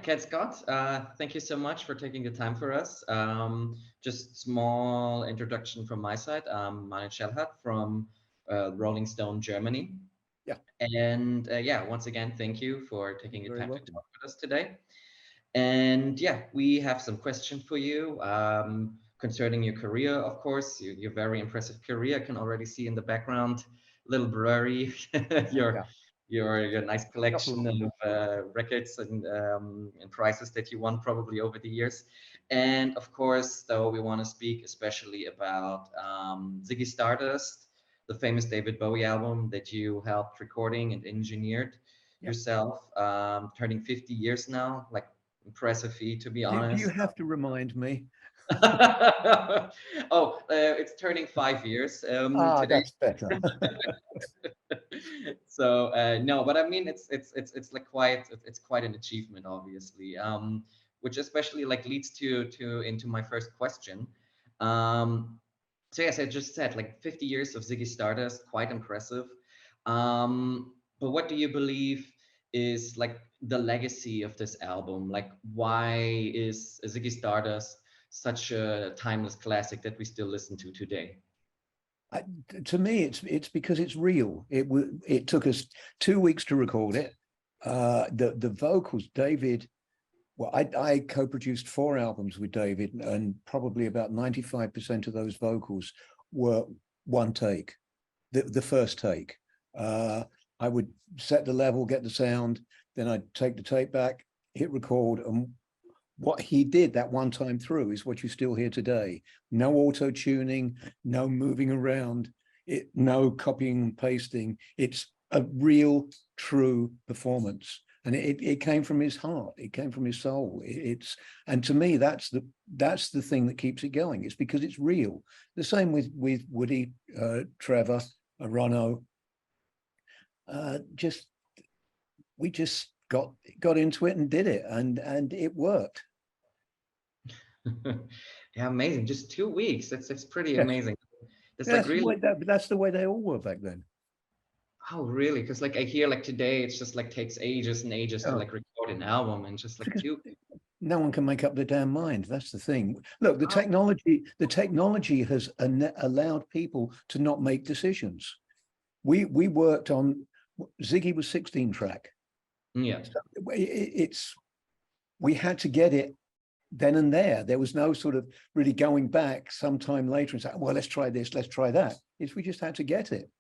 Ken Scott, thank you so much for taking the time for us. Just small introduction from my side. I'm Manit from Rolling Stone, Germany. Yeah, And yeah, once again, thank you for taking the very time to welcome. talk with us today. And yeah, we have some questions for you concerning your career, of course. Your very impressive career. I can already see in the background, a little blurry, your Yeah, your nice couple of collection them. of records and prizes that you won probably over the years. And of course, though, we want to speak especially about Ziggy Stardust, the famous David Bowie album that you helped recording and engineered Yeah. yourself, turning 50 years now. Like impressive feat, to be Do you honest. have to remind me? Oh, it's turning 5 years today. That's better. So no, but I mean it's like it's quite an achievement, obviously. Which especially like leads to into my first question. Um, so yes, I just said like 50 years of Ziggy Stardust, quite impressive. But what do you believe is like the legacy of this album? Like, why is Ziggy Stardust such a timeless classic that we still listen to today? I, to me, it's because it's real. It took us 2 weeks to record it. The vocals, David. Well, I co-produced 4 albums with David, and probably about 95% of those vocals were one take, the first take. I would set the level, get the sound, then I'd take the tape back, hit record, and what he did that one time through is what you still hear today. No auto tuning, no moving around, no copying and pasting. It's a real, true performance, and it came from his heart. It came from his soul. And to me, that's the thing that keeps it going. It's because it's real. The same with Woody, Trevor, Ronno. Just we just got into it and did it, and it worked. Yeah, amazing. Just 2 weeks. That's pretty Yes, amazing. It's like that's the really, way that's the way they all were back then. oh really? Because like I hear like today it's just like takes ages and ages to Oh, like record an album and just like because two. no one can make up their damn mind. That's the thing. Look, the Oh, technology has allowed people to not make decisions. We worked on Ziggy was 16 track. yeah. So it's we had to get it then and there. There was no sort of really going back sometime later and saying, well, let's try this, let's try that. It's we just had to get it.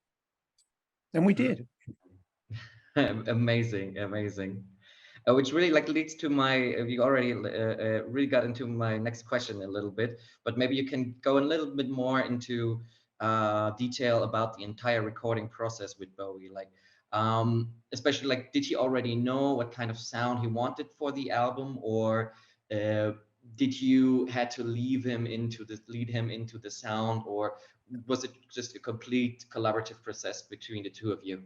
And we Mm. did. Amazing, amazing. Which really like leads to my, you already really got into my next question a little bit, but maybe you can go a little bit more into detail about the entire recording process with Bowie. Like, especially like, did he already know what kind of sound he wanted for the album, or uh, did you had to lead him into the sound, or was it just a complete collaborative process between the two of you?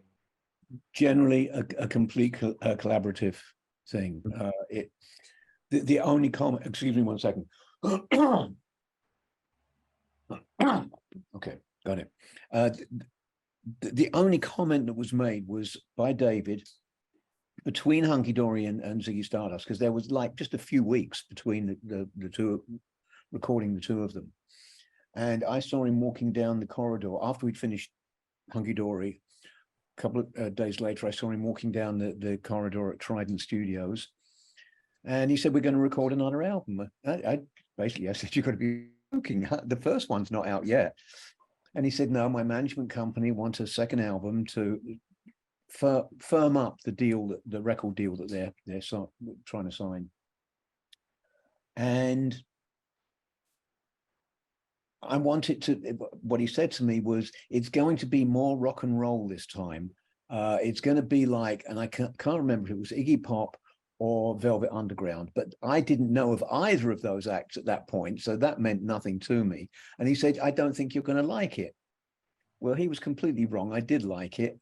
Generally a complete collaborative thing. The only comment, excuse me one second. Okay, got it. The only comment that was made was by David between Hunky Dory and Ziggy Stardust, because there was like just a few weeks between the two, recording the two of them. And I saw him walking down the corridor after we'd finished Hunky Dory. A couple of days later, I saw him walking down the corridor at Trident Studios. And he said, we're going to record another album. I said, you've got to be joking. The first one's not out yet. And he said, no, my management company wants a second album to firm up the deal, the record deal that they're trying to sign. And I wanted to, what he said to me was, it's going to be more rock and roll this time. It's going to be like, and I can't remember if it was Iggy Pop or Velvet Underground, but I didn't know of either of those acts at that point. So that meant nothing to me. And he said, I don't think you're going to like it. Well, he was completely wrong. I did like it.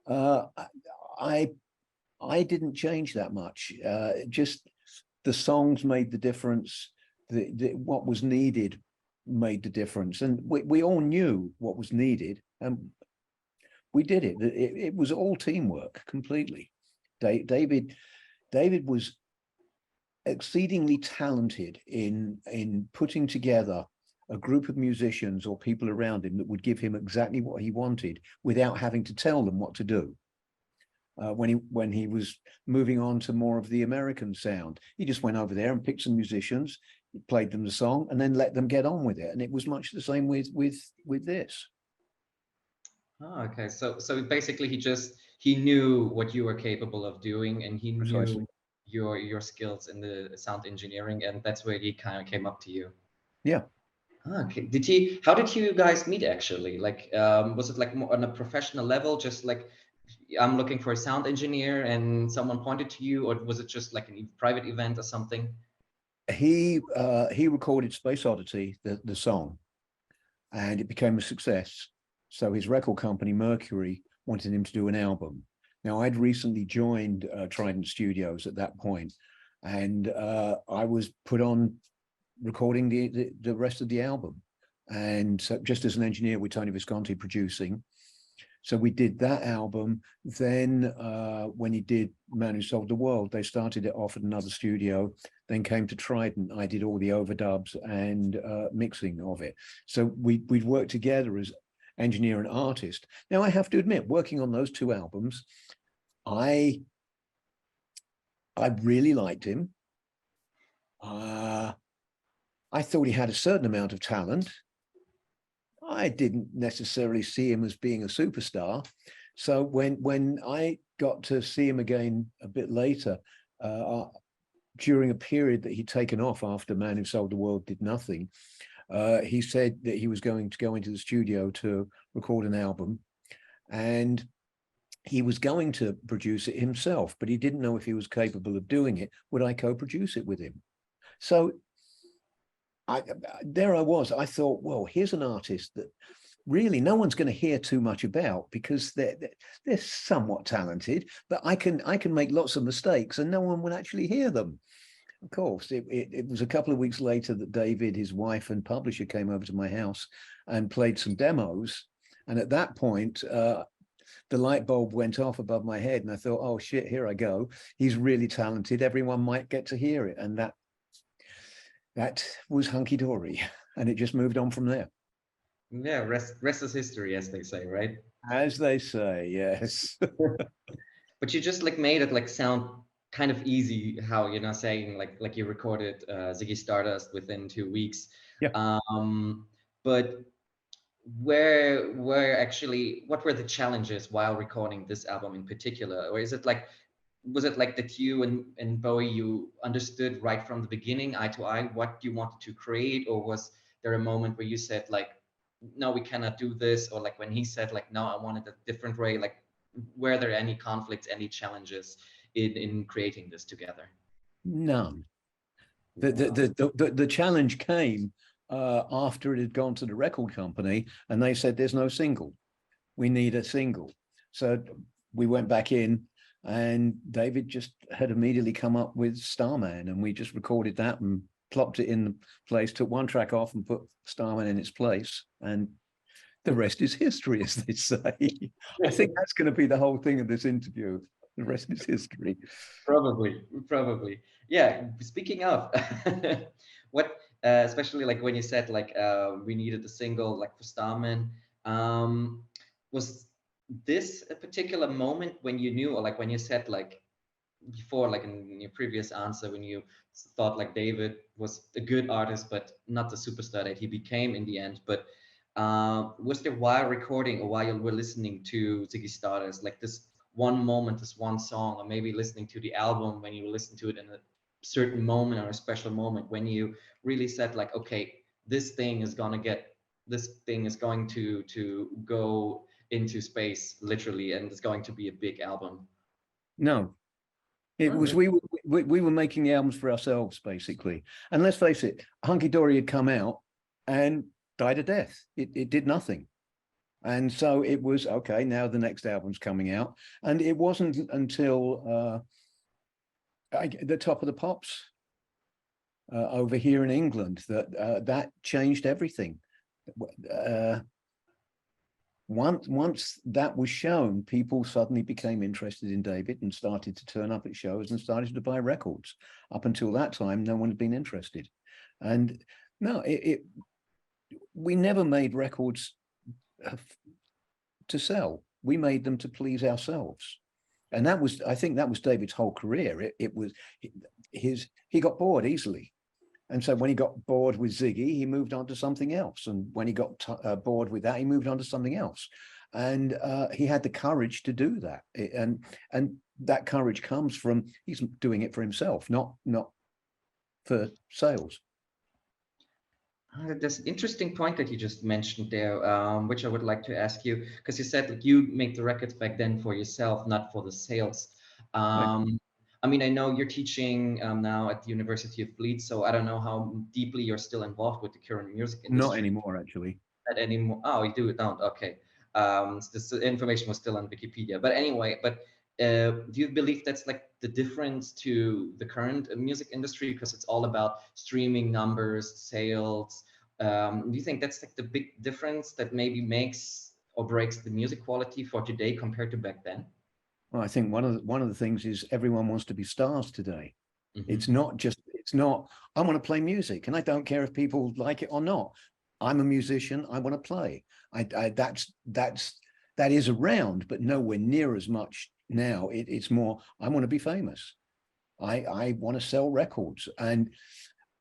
I didn't change that much. Just the songs made the difference. What was needed made the difference, and we all knew what was needed, and we did it. It was all teamwork completely. David was exceedingly talented in putting together a group of musicians or people around him that would give him exactly what he wanted without having to tell them what to do. When he was moving on to more of the American sound, he just went over there and picked some musicians, played them the song, and then let them get on with it. And it was much the same with this. Oh, okay. So basically he knew what you were capable of doing, and he Precisely. knew your skills in the sound engineering, and that's where he kind of came up to you. Yeah. Ah, okay. How did you guys meet actually? Like, was it like more on a professional level, just like I'm looking for a sound engineer and someone pointed to you, or was it just like a private event or something? He recorded Space Oddity, the song, and it became a success. So his record company, Mercury, wanted him to do an album. Now, I'd recently joined Trident Studios at that point, and I was put on recording the rest of the album. And so just as an engineer with Tony Visconti producing. So we did that album. Then when he did Man Who Sold the World, they started it off at another studio, then came to Trident. I did all the overdubs and mixing of it. So we'd worked together as engineer and artist. Now, I have to admit, working on those two albums, I really liked him. I thought he had a certain amount of talent. I didn't necessarily see him as being a superstar. So when I got to see him again a bit later, during a period that he'd taken off after Man Who Sold the World did nothing, he said that he was going to go into the studio to record an album, and he was going to produce it himself, but he didn't know if he was capable of doing it. Would I co-produce it with him? So there I was. I thought, well, here's an artist that really no one's going to hear too much about because they're somewhat talented, but I can make lots of mistakes and no one will actually hear them. Of course, it was a couple of weeks later that David, his wife and publisher, came over to my house and played some demos. And at that point, the light bulb went off above my head and I thought, oh shit, here I go. He's really talented. Everyone might get to hear it. And that was hunky-dory, and it just moved on from there. Yeah, rest is history, as they say, right? As they say, yes. But you just like made it like sound kind of easy, how you're not saying like you recorded Ziggy Stardust within 2 weeks. Yeah. But what were the challenges while recording this album in particular? Or was it like that you and Bowie, you understood right from the beginning, eye to eye, what you wanted to create? Or was there a moment where you said like, no, we cannot do this? Or like when he said like, no, I wanted a different way, like, were there any conflicts, any challenges in creating this together? None. The challenge came after it had gone to the record company and they said, there's no single. We need a single. So we went back in and David just had immediately come up with Starman, and we just recorded that and plopped it in the place, took one track off and put Starman in its place. And the rest is history, as they say. I think that's going to be the whole thing of this interview. The rest is history. Probably. Yeah. Speaking of, what, especially like when you said like we needed a single like for Starman, was this a particular moment when you knew, or like when you said like before, like in your previous answer, when you thought like David was a good artist but not the superstar that he became in the end, but was there while recording or while you were listening to Ziggy Stardust like this one moment, this one song, or maybe listening to the album when you listen to it in a certain moment or a special moment when you really said like, okay, this thing is going to go into space literally, and it's going to be a big album? No, it was we were making the albums for ourselves basically, and let's face it, Hunky Dory had come out and died a death. It did nothing, and so it was okay. Now the next album's coming out, and it wasn't until the Top of the Pops over here in England that that changed everything. once that was shown, people suddenly became interested in David and started to turn up at shows and started to buy records. Up until that time, no one had been interested. And no, we never made records to sell. We made them to please ourselves. And that was, I think that was David's whole career. He got bored easily. And so when he got bored with Ziggy, he moved on to something else. And when he got bored with that, he moved on to something else. And he had the courage to do that. And that courage comes from, he's doing it for himself, not for sales. This interesting point that you just mentioned there, which I would like to ask you, because you said like you made the records back then for yourself, not for the sales. Right. I mean, I know you're teaching now at the University of Leeds, so I don't know how deeply you're still involved with the current music industry. Not anymore, actually. Not anymore. Oh, you do it don't. Okay. So this information was still on Wikipedia, but anyway, do you believe that's like the difference to the current music industry, because it's all about streaming numbers, sales? Do you think that's like the big difference that maybe makes or breaks the music quality for today compared to back then? Well, I think one of the things is everyone wants to be stars today. Mm-hmm. It's not, I want to play music and I don't care if people like it or not. I'm a musician, I want to play. That is around, but nowhere near as much now. It's more, I want to be famous. I want to sell records. And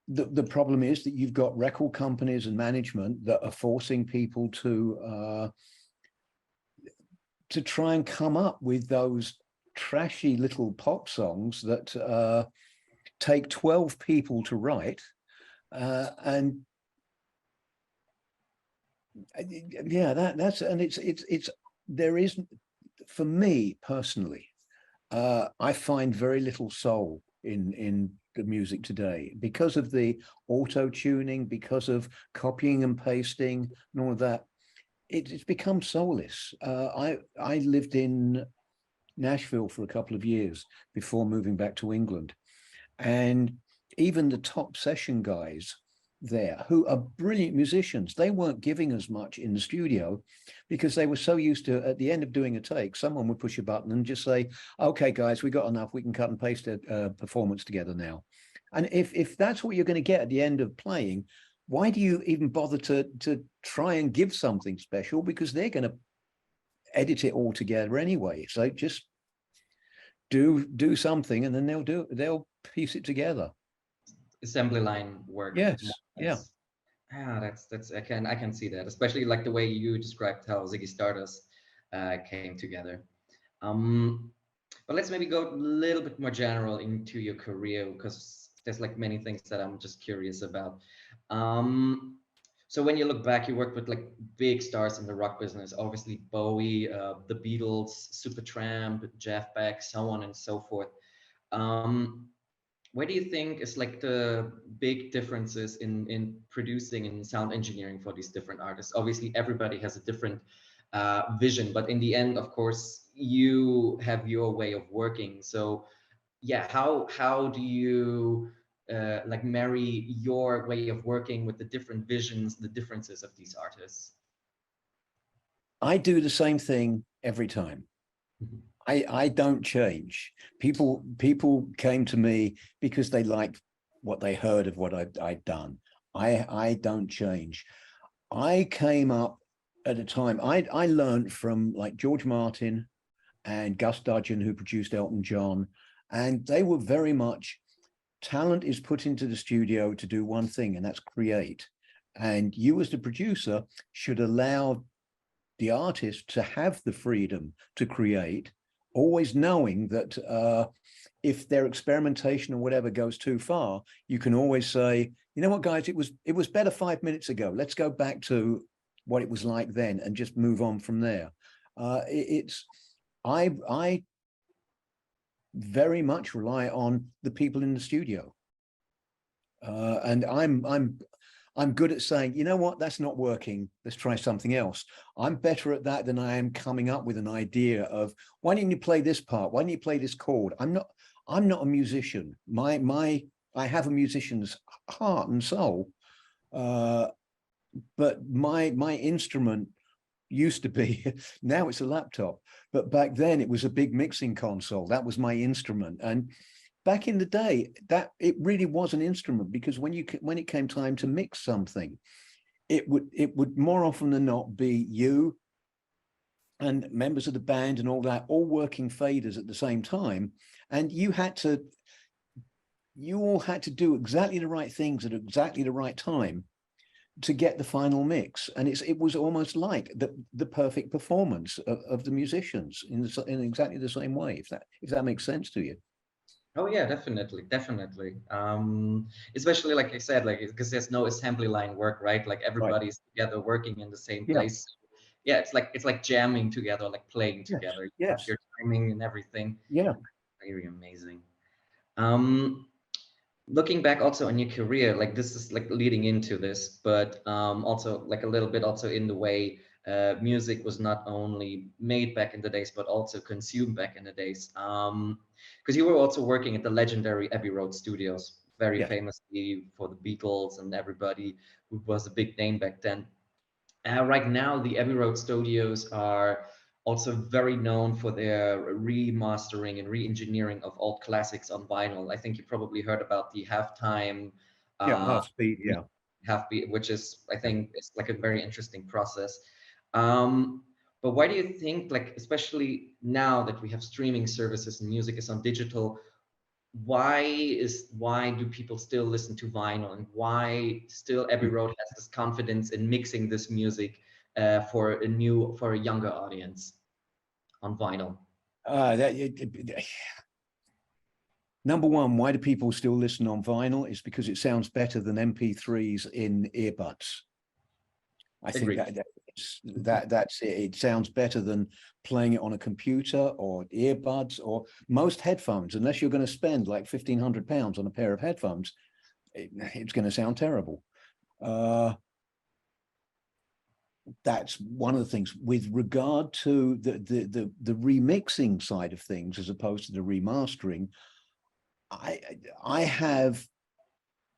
the problem is that you've got record companies and management that are forcing people to try and come up with those trashy little pop songs that take 12 people to write. And yeah, that's, and it's, there is, for me personally, I find very little soul in the music today because of the auto-tuning, because of copying and pasting and all of that. It's become soulless. I lived in Nashville for a couple of years before moving back to England. And even the top session guys there, who are brilliant musicians, they weren't giving as much in the studio because they were so used to, at the end of doing a take, someone would push a button and just say, okay, guys, we got enough. We can cut and paste a performance together now. And if that's what you're going to get at the end of playing, why do you even bother to try and give something special? Because they're going to edit it all together anyway. So just do something and then they'll piece it together. Assembly line work. Yes. Yeah. That's I can see that, especially like the way you described how Ziggy Stardust came together. But let's maybe go a little bit more general into your career, because there's like many things that I'm just curious about. So when you look back, you worked with like big stars in the rock business, obviously Bowie, the Beatles, Supertramp, Jeff Beck, so on and so forth. Where do you think is like the big differences in producing and sound engineering for these different artists? Obviously, everybody has a different vision, but in the end, of course, you have your way of working. So yeah, how do you like marry your way of working with the different visions, the differences of these artists? I do the same thing every time. I don't change. People came to me because they liked what they heard of what I'd done. I don't change. I came up at a time, I learned from like George Martin and Gus Dudgeon, who produced Elton John, and they were very much, talent is put into the studio to do one thing, and that's create. And you as the producer should allow the artist to have the freedom to create, always knowing that if their experimentation or whatever goes too far, you can always say, you know what, guys, it was better 5 minutes ago. Let's go back to what it was like then and just move on from there. I very much rely on the people in the studio, and I'm good at saying, you know what, that's not working. Let's try something else. I'm better at that than I am coming up with an idea of, why didn't you play this part? Why didn't you play this chord? I'm not a musician. I have a musician's heart and soul, but my instrument used to be. Now it's a laptop, but back then it was a big mixing console. That was my instrument. And back in the day, that it really was an instrument, because when it came time to mix something, it would more often than not be you and members of the band and all that, all working faders at the same time. And you all had to do exactly the right things at exactly the right time to get the final mix. And it was almost like the perfect performance of the musicians in exactly the same way, if that makes sense to you. Oh yeah, definitely, definitely. Especially like I said, like because there's no assembly line work, right? Like Right. everybody's together working in the same Yeah. place. Yeah, it's like jamming together, like playing Yes. together. You have Yes. your timing and everything. Yeah. Very amazing. Um, Looking back also on your career, like this is like leading into this, but also like a little bit also in the way music was not only made back in the days, but also consumed back in the days. Because you were also working at the legendary Abbey Road Studios, very Yeah. famously for the Beatles and everybody who was a big name back then. Right now, the Abbey Road Studios are also very known for their remastering and re-engineering of old classics on vinyl. I think you probably heard about the halftime, Yeah. uh, Half speed. Yeah. half beat, which is I Yeah. think it's like a very interesting process. Um, but why do you think, like, especially now that we have streaming services and music is on digital, why do people still listen to vinyl, and why still Abbey Road has this confidence in mixing this music for a younger audience on vinyl? Uh, that, Number one, why do people still listen on vinyl? Is because it sounds better than MP3s in earbuds. I think Agreed. that's it. It sounds better than playing it on a computer or earbuds or most headphones. Unless you're going to spend like £1,500 on a pair of headphones, it's going to sound terrible. That's one of the things. With regard to the remixing side of things, as opposed to the remastering, I have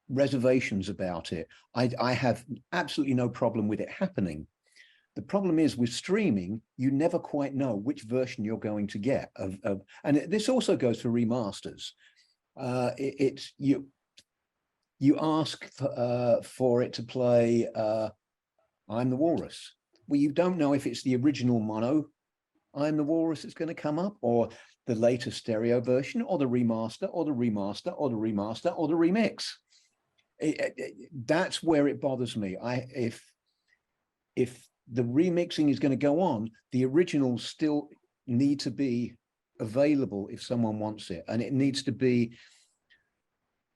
reservations about it. I have absolutely no problem with it happening. The problem is with streaming, you never quite know which version you're going to get and this also goes for remasters. It's you ask for it to play I'm the Walrus. Well, you don't know if it's the original mono I'm the Walrus that's going to come up, or the later stereo version, or the remaster, or the remaster, or the remaster, or the remix. That's where it bothers me. If the remixing is going to go on, the originals still need to be available if someone wants it, and it needs to be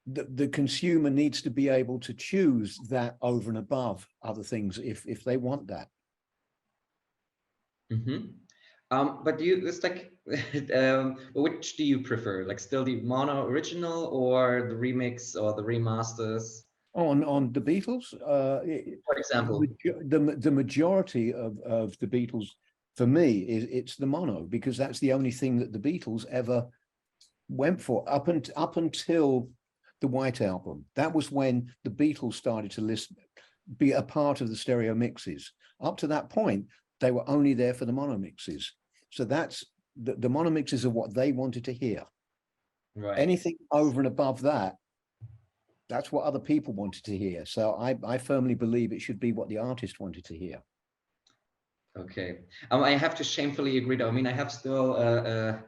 the consumer needs to be able to choose that over and above other things if they want that. Mm-hmm. But do you, it's like, which do you prefer? Like still the mono original or the remix or the remasters? On the Beatles, For example. the majority of the Beatles, for me, it's the mono, because that's the only thing that the Beatles ever went for up until the White Album. That was when the Beatles started to be a part of the stereo mixes. Up to that point, they were only there for the mono mixes. So that's the mono mixes are what they wanted to hear. Right. Anything over and above that, that's what other people wanted to hear. So I firmly believe it should be what the artist wanted to hear. Okay. I have to shamefully agree though. I mean, I have still a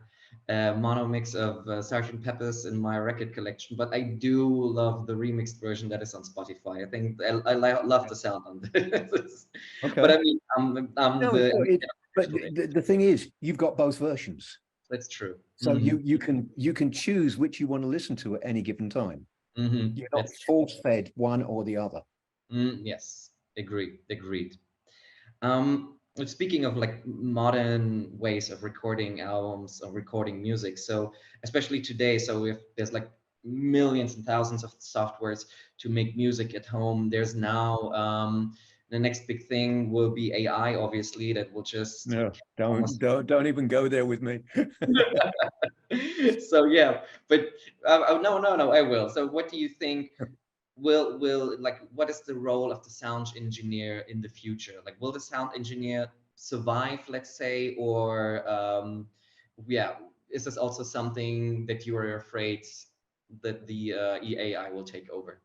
mono mix of Sgt. Pepper's in my record collection, but I do love the remixed version that is on Spotify. I think I love the sound on this. Okay. But I mean, No, but the thing is, you've got both versions. That's true. So you can choose which you want to listen to at any given time. You're not force-fed one or the other. Yes, agreed. Speaking of like modern ways of recording albums or recording music, so especially today, so if there's like millions and thousands of softwares to make music at home, there's now the next big thing will be AI, obviously, that will just No, don't even go there with me. So yeah, but no, I will. So what do you think? Will like what is the role of the sound engineer in the future? Like will the sound engineer survive, let's say, or yeah, is this also something that you are afraid that the AI will take over?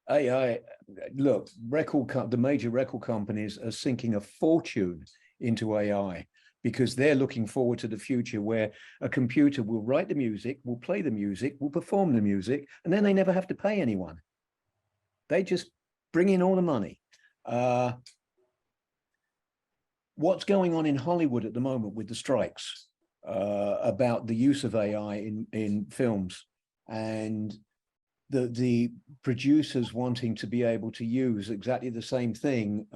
AI, look, the major record companies are sinking a fortune into AI because they're looking forward to the future where a computer will write the music, will play the music, will perform the music, and then they never have to pay anyone. They just bring in all the money. What's going on in Hollywood at the moment with the strikes about the use of AI in films, and the producers wanting to be able to use exactly the same thing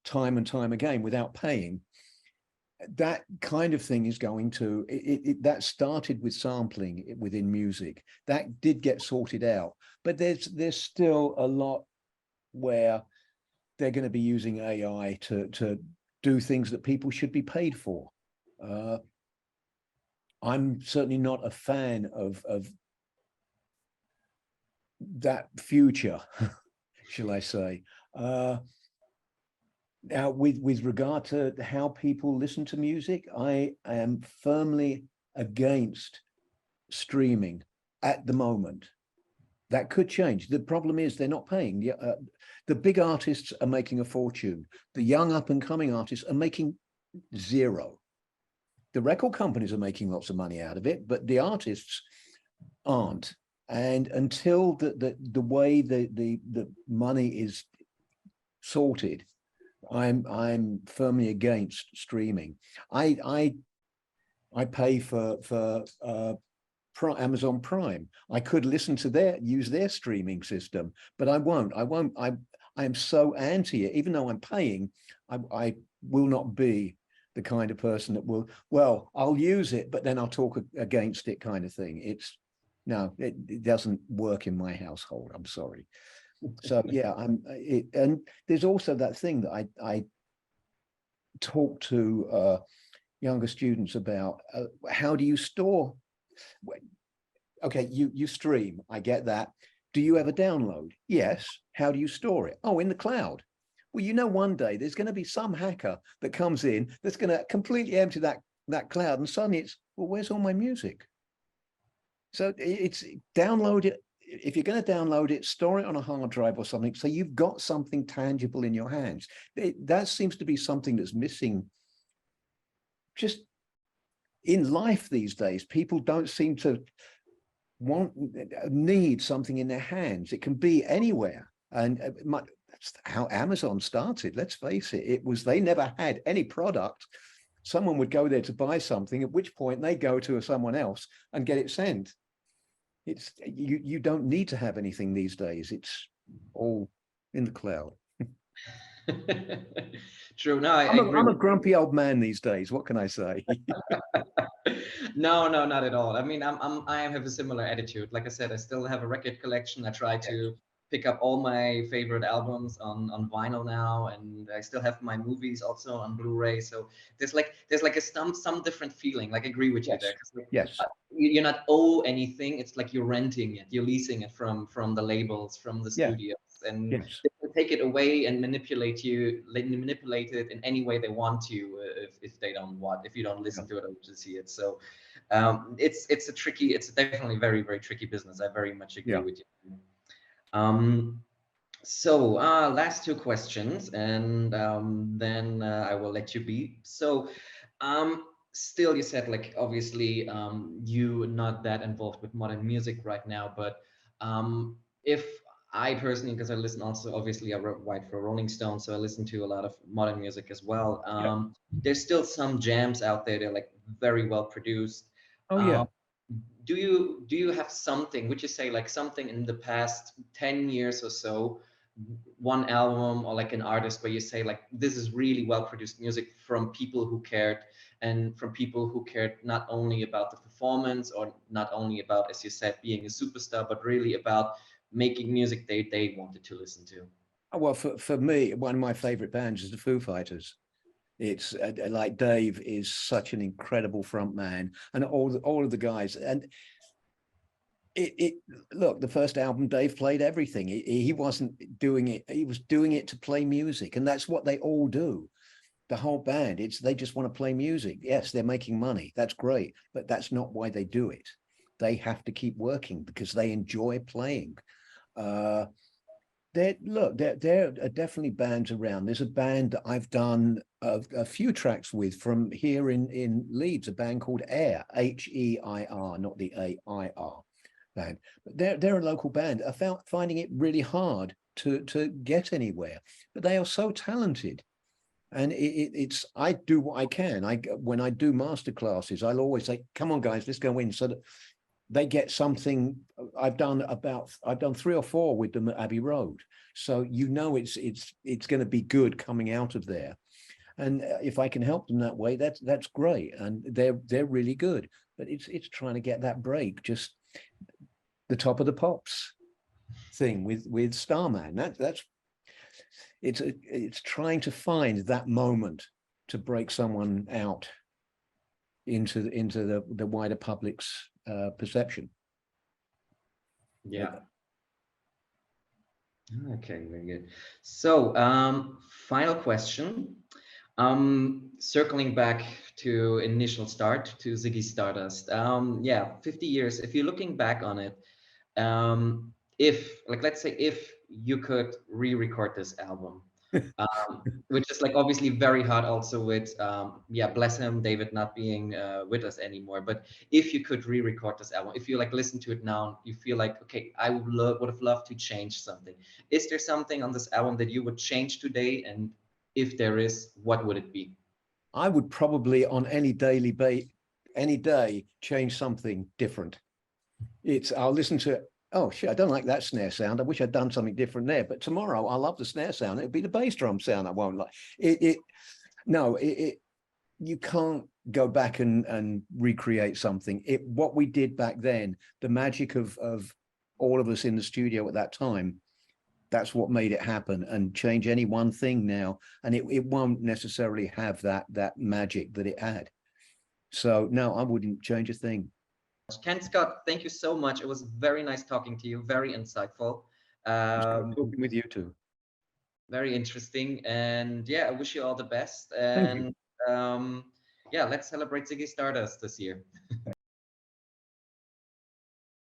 time and time again without paying. That kind of thing is going to, that started with sampling within music. That did get sorted out, but there's still a lot where they're going to be using AI to do things that people should be paid for. I'm certainly not a fan of that future, shall I say. Now, with regard to how people listen to music, I am firmly against streaming at the moment. That could change. The problem is they're not paying. The big artists are making a fortune. The young up-and-coming artists are making zero. The record companies are making lots of money out of it, but the artists aren't. And until the way the money is sorted, I'm firmly against streaming. I pay for Amazon Prime. I could listen to use their streaming system, but I won't. I am so anti it. Even though I'm paying, I will not be the kind of person that will, well, I'll use it, but then I'll talk against it kind of thing. It doesn't work in my household. I'm sorry. So yeah, and there's also that thing that I talk to younger students about. How do you store? Okay, you stream. I get that. Do you ever download? Yes. How do you store it? Oh, in the cloud. Well, one day there's going to be some hacker that comes in that's going to completely empty that cloud, and suddenly it's, well, where's all my music? So it's download it. If you're going to download it, store it on a hard drive or something, so you've got something tangible in your hands. That seems to be something that's missing just in life these days. People don't seem to need something in their hands. It can be anywhere. And that's how Amazon started. Let's face it. They never had any product. Someone would go there to buy something, at which point they go to someone else and get it sent. It's you don't need to have anything these days. It's all in the cloud. True. No, I agree. I'm a grumpy old man these days. What can I say? No, not at all. I mean, I have a similar attitude. Like I said, I still have a record collection. I try to pick up all my favorite albums on vinyl now, and I still have my movies also on Blu-ray. So there's like a some different feeling. Like I agree with you there. 'Cause like, Yes. You're not owe anything. It's like you're renting it. You're leasing it from the labels, from the studios, and Yes. they can take it away and manipulate it in any way they want to. If they don't want, if you don't listen to it or to see it. So it's definitely very, very tricky business. I very much agree with you. So last two questions, and then I will let you be. So still, you said, like, obviously you not that involved with modern music right now, but if I personally, because I listen also, obviously I write for Rolling Stone, so I listen to a lot of modern music as well. There's still some jams out there. They're like very well produced. Oh yeah. Do you have something, would you say, like something in the past 10 years or so, one album or like an artist where you say, like, this is really well produced music from people who cared, and from people who cared not only about the performance or not only about, as you said, being a superstar, but really about making music they wanted to listen to? Well, for me, one of my favorite bands is the Foo Fighters. It's like Dave is such an incredible front man, and all of the guys. And look, the first album, Dave played everything. He wasn't doing it. He was doing it to play music, and that's what they all do. the whole band. They just want to play music. Yes, they're making money. That's great, but that's not why they do it. They have to keep working because they enjoy playing. There are definitely bands around. There's a band that I've done a few tracks with from here in Leeds, a band called Air, H-E-I-R, not the A-I-R band. But they're a local band. I found finding it really hard to get anywhere, but they are so talented. And it's I do what I can. When I do master classes, I'll always say, "Come on, guys, let's go in," so that they get something. I've done 3 or 4 with them at Abbey Road, so you know it's going to be good coming out of there. And if I can help them that way, that's great. And they're really good. But it's trying to get that break, just the top of the pops thing with Starman. It's trying to find that moment to break someone out into the wider public's perception. Yeah. Okay, very good. So, final question. Circling back to initial start to Ziggy Stardust. Yeah, 50 years. If you're looking back on it, if let's say if you could re-record this album, which is like obviously very hard also with yeah, bless him, David not being with us anymore, but if you could re-record this album, if you like listen to it now, you feel like, okay, I would have loved to change something. Is there something on this album that you would change today? And if there is, what would it be? I would probably on any day change something different. I'll listen to it. Oh shit, I don't like that snare sound. I wish I'd done something different there. But tomorrow I love the snare sound. It'll be the bass drum sound I won't like. You can't go back and recreate something. What we did back then, the magic of all of us in the studio at that time, that's what made it happen. And change any one thing now, and it won't necessarily have that magic that it had. So no, I wouldn't change a thing. Ken Scott, thank you so much. It was very nice talking to you. Very insightful. Talking with you too. Very interesting. And yeah, I wish you all the best. Thank you. And yeah, let's celebrate Ziggy Stardust this year.